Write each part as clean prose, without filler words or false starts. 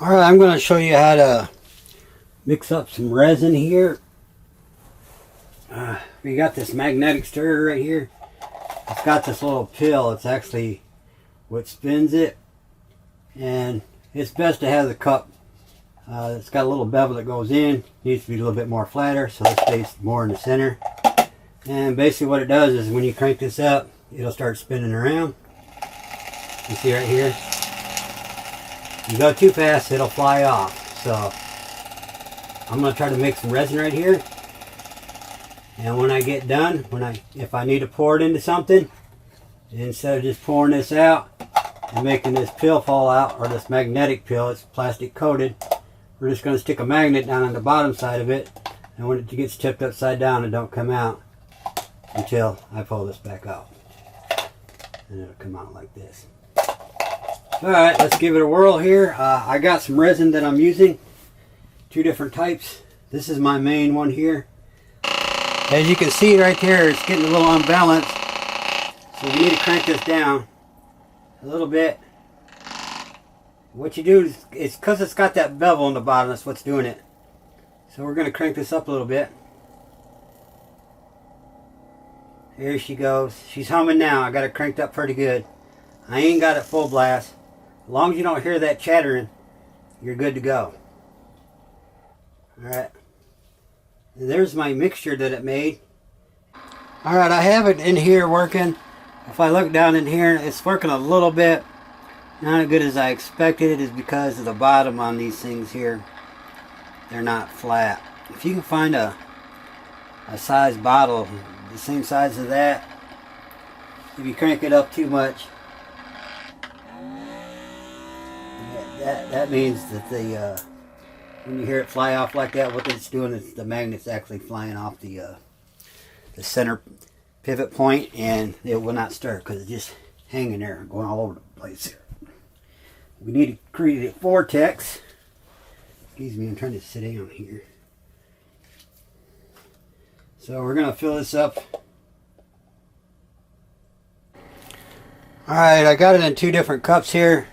Alright, I'm going to show you how to mix up some resin here. We got this magnetic stirrer right here. It's got this little pill. It's actually what spins it. And it's best to have the cup. It's got a little bevel that goes in. Needs to be a little bit more flatter, so it stays more in the center. And basically what it does is when you crank this up, it'll start spinning around. You see right here? You go too fast, it'll fly off. So I'm going to try to mix some resin right here. And when I get done, if I need to pour it into something, instead of just pouring this out and making this pill fall out, or this magnetic pill, it's plastic coated, we're just going to stick a magnet down on the bottom side of it, and when it gets tipped upside down, it don't come out until I pull this back out. And it'll come out like this. Alright, let's give it a whirl here. I got some resin that I'm using. Two different types. This is my main one here. As you can see right there, it's getting a little unbalanced. So we need to crank this down a little bit. What you do is, it's because it's got that bevel on the bottom, that's what's doing it. So we're going to crank this up a little bit. Here she goes. She's humming now. I got it cranked up pretty good. I ain't got it full blast. As long as you don't hear that chattering, you're good to go. Alright. And there's my mixture that it made. Alright, I have it in here working. If I look down in here, it's working a little bit. Not as good as I expected. It is because of the bottom on these things here. They're not flat. If you can find a size bottle the same size as that, if you crank it up too much, that means that when you hear it fly off like that, what it's doing is the magnet's actually flying off the center pivot point, and it will not stir because it's just hanging there, going all over the place here. We need to create a vortex. Excuse me, I'm trying to sit down here. So we're going to fill this up. Alright, I got it in two different cups here.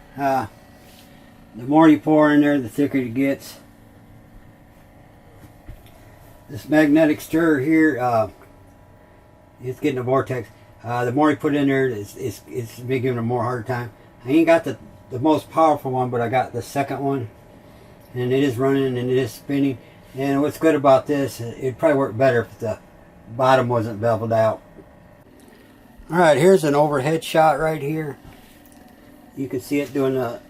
The more you pour in there, the thicker it gets. This magnetic stirrer here, it's getting a vortex. The more you put in there, it's giving it a more harder time. I ain't got the most powerful one, but I got the second one. And it is running and it is spinning. And what's good about this, it'd probably work better if the bottom wasn't beveled out. Alright, here's an overhead shot right here. You can see it doing the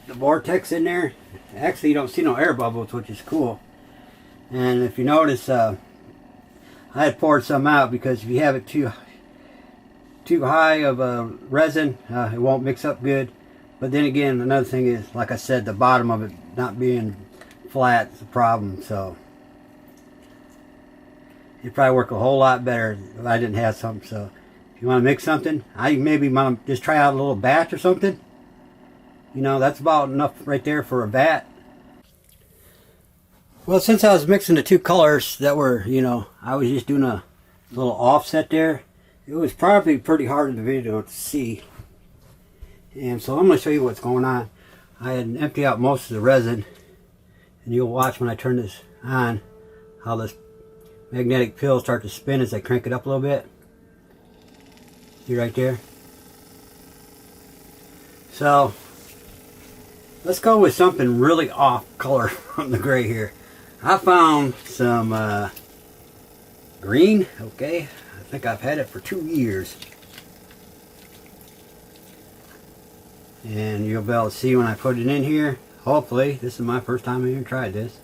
vortex in there. Actually, you don't see no air bubbles, which is cool. And if you notice, I had poured some out because if you have it too high of a resin, it won't mix up good. But then again, another thing is, like I said, the bottom of it not being flat is a problem. So it'd probably work a whole lot better if I didn't have something. So if you want to mix something, I maybe want to just try out a little batch or something. You know, that's about enough right there for a vat. Well, since I was mixing the two colors that were, you know, I was just doing a little offset there. It was probably pretty hard in the video to see. And so I'm going to show you what's going on. I had emptied out most of the resin. And you'll watch when I turn this on how this magnetic pill starts to spin as I crank it up a little bit. See right there? So let's go with something really off color from the gray here. I found some green. Okay, I think I've had it for 2 years. And you'll be able to see when I put it in here. Hopefully, this is my first time I even tried this.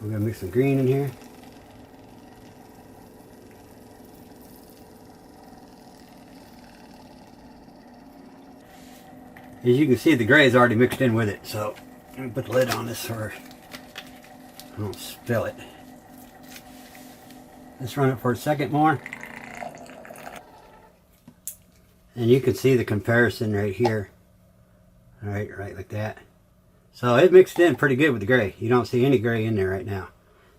We're going to mix some green in here. As you can see, the gray is already mixed in with it. So, let me put the lid on this so I don't spill it. Let's run it for a second more. And you can see the comparison right here. Right like that. So it mixed in pretty good with the gray. You don't see any gray in there right now,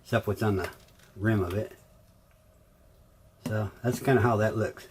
except what's on the rim of it. So that's kind of how that looks.